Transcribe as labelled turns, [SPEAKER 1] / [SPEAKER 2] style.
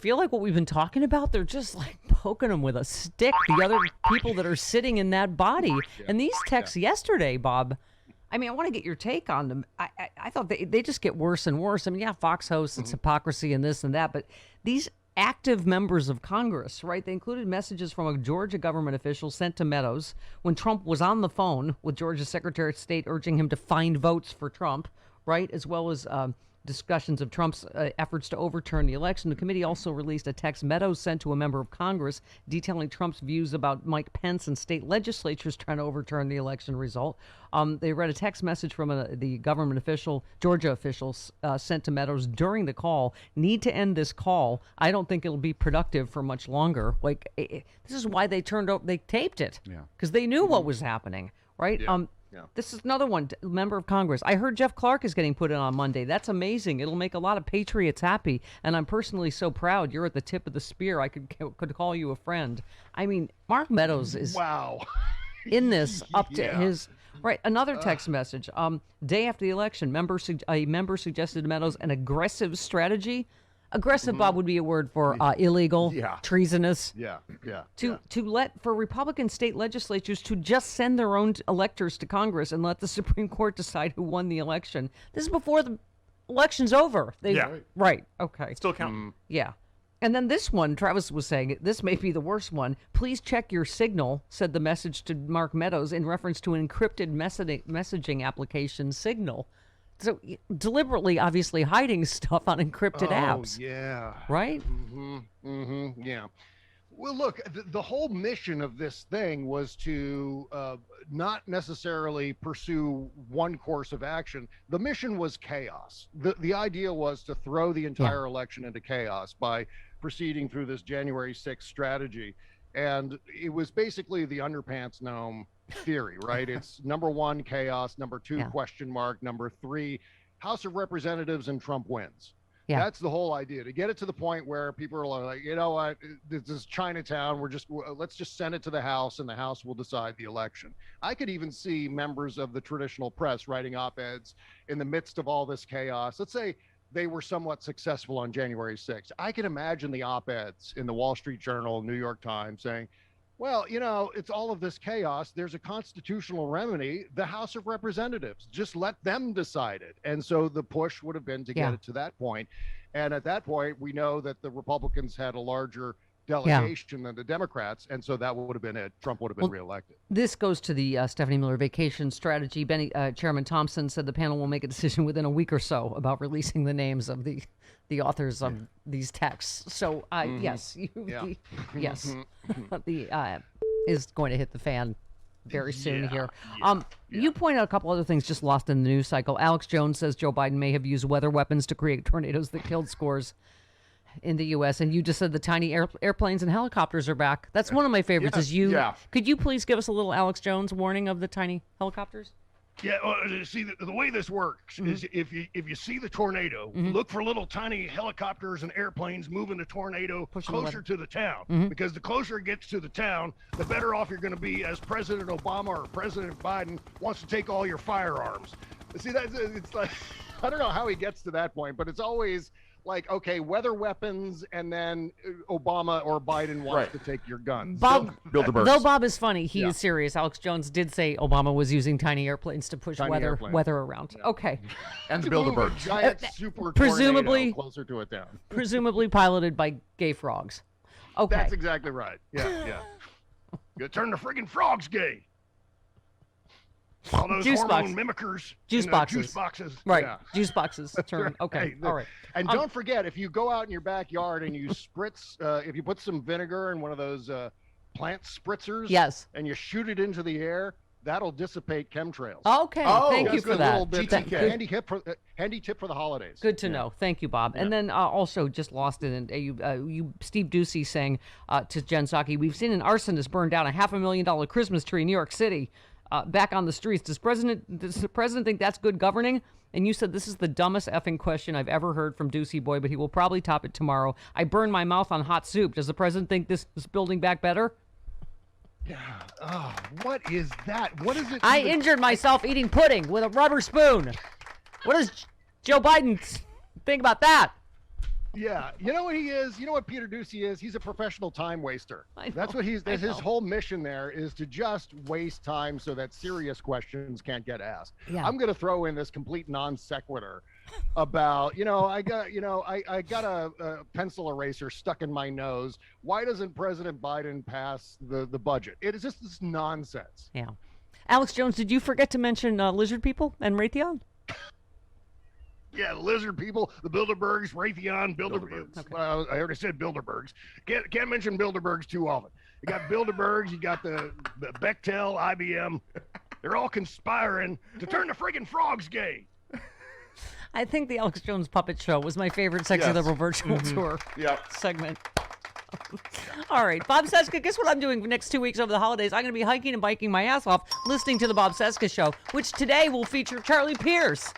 [SPEAKER 1] Feel like what we've been talking about, they're just like poking them with a stick, the other people that are sitting in that body. And these texts yesterday, Bob, I mean, I want to get your take on them. I thought they just get worse and worse. I mean, yeah, Fox hosts, it's hypocrisy and this and that, but these active members of Congress, right, they included messages from a Georgia government official sent to Meadows when Trump was on the phone with Georgia's Secretary of State urging him to find votes for Trump, right, as well as discussions of Trump's efforts to overturn the election. The committee also released a text Meadows sent to a member of Congress detailing Trump's views about Mike Pence and state legislatures trying to overturn the election result. They read a text message from the government official, Georgia officials, sent to Meadows during the call. Need to end this call. I don't think it'll be productive for much longer. Like, this is why they taped it. Yeah. Because they knew what was happening, right? Yeah. This is another one, member of Congress. I heard Jeff Clark is getting put in on Monday. That's amazing. It'll make a lot of patriots happy. And I'm personally so proud. You're at the tip of the spear. I could call you a friend. I mean, Mark Meadows is in this up to his... Right, another text message. Day after the election, a member suggested to Meadows an aggressive strategy. Aggressive, Bob, would be a word for illegal, treasonous. To let for Republican state legislatures to just send their own electors to Congress and let the Supreme Court decide who won the election. This is before the election's over. Right. Okay.
[SPEAKER 2] Still counting.
[SPEAKER 1] Yeah. And then this one, Travis was saying, this may be the worst one. Please check your signal, said the message to Mark Meadows in reference to an encrypted messaging application Signal. So deliberately, obviously, hiding stuff on encrypted apps.
[SPEAKER 3] Yeah.
[SPEAKER 1] Right?
[SPEAKER 3] Yeah. Well, look, the whole mission of this thing was to not necessarily pursue one course of action. The mission was chaos. The idea was to throw the entire election into chaos by proceeding through this January 6th strategy. And it was basically the underpants gnome theory, right? It's number one, chaos. Number two, question mark. Number three, House of Representatives and Trump wins. That's the whole idea, to get it to the point where people are like, you know what, this is Chinatown. Let's just send it to the House and the House will decide the election. I could even see members of the traditional press writing op-eds in the midst of all this chaos. Let's say they were somewhat successful on January 6th. I can imagine the op-eds in the Wall Street Journal, New York Times saying, well, you know, it's all of this chaos. There's a constitutional remedy, the House of Representatives. Just let them decide it. And so the push would have been to get it to that point. And at that point, we know that the Republicans had a larger delegation than the Democrats. And so that would have been it. Trump would have been reelected.
[SPEAKER 1] This goes to the Stephanie Miller vacation strategy. Chairman Thompson said the panel will make a decision within a week or so about releasing the names of the authors of these texts. So, yes, is going to hit the fan very soon here. You point out a couple other things just lost in the news cycle. Alex Jones says Joe Biden may have used weather weapons to create tornadoes that killed scores in the U.S. And you just said the tiny airplanes and helicopters are back. That's one of my favorites. Could you please give us a little Alex Jones warning of the tiny helicopters?
[SPEAKER 4] Yeah, see, the way this works is if you see the tornado, look for little tiny helicopters and airplanes moving the tornado closer to the town. Because the closer it gets to the town, the better off you're going to be as President Obama or President Biden wants to take all your firearms.
[SPEAKER 3] See, it's like, I don't know how he gets to that point, but it's always like, okay, weather weapons, and then Obama or Biden wants to take your guns.
[SPEAKER 1] Though Bob is funny, he is serious. Alex Jones did say Obama was using tiny airplanes to push weather around. Yeah. Okay.
[SPEAKER 2] And to Bilderberg.
[SPEAKER 3] Giant super
[SPEAKER 1] presumably
[SPEAKER 3] closer to a town.
[SPEAKER 1] Presumably piloted by gay frogs. Okay.
[SPEAKER 3] That's exactly right. Yeah.
[SPEAKER 4] You turn the friggin' frogs gay. All those
[SPEAKER 1] juice
[SPEAKER 4] hormone mimickers.
[SPEAKER 1] Juice boxes. Right. Yeah. Juice boxes. Turn. Okay. All right.
[SPEAKER 3] And don't forget, if you go out in your backyard and you spritz, if you put some vinegar in one of those plant spritzers, and you shoot it into the air, that'll dissipate chemtrails.
[SPEAKER 1] Okay. Thank you for that.
[SPEAKER 3] Handy tip for the holidays.
[SPEAKER 1] Good to know. Thank you, Bob. And then also just lost it. And Steve Ducey saying to Jen Psaki, we've seen an arsonist burn down a $500,000 Christmas tree in New York City. back on the streets. Does the president think that's good governing? And you said this is the dumbest effing question I've ever heard from Deucey Boy, but he will probably top it tomorrow. I burned my mouth on hot soup. Does the president think this is building back better?
[SPEAKER 3] Yeah. Oh, what is that? What is it?
[SPEAKER 1] I injured myself eating pudding with a rubber spoon. What does Joe Biden think about that?
[SPEAKER 3] Yeah, you know what he is? You know what Peter Doocy is? He's a professional time waster. That's what his whole mission there is, to just waste time so that serious questions can't get asked.
[SPEAKER 1] Yeah.
[SPEAKER 3] I'm going to throw in this complete non sequitur about, I got a pencil eraser stuck in my nose. Why doesn't President Biden pass the budget? It is just this nonsense.
[SPEAKER 1] Yeah. Alex Jones, did you forget to mention lizard people and Raytheon?
[SPEAKER 4] Yeah, the lizard people, the Bilderbergs, Raytheon,
[SPEAKER 3] Bilderbergs.
[SPEAKER 4] Okay. I already said Bilderbergs. Can't mention Bilderbergs too often. You got Bilderbergs, you got the Bechtel, IBM. They're all conspiring to turn the friggin' frogs gay.
[SPEAKER 1] I think the Alex Jones Puppet Show was my favorite Sexy Liberal Virtual Tour segment. All right, Bob Cesca, guess what I'm doing for next 2 weeks over the holidays? I'm going to be hiking and biking my ass off, listening to the Bob Cesca Show, which today will feature Charlie Pierce.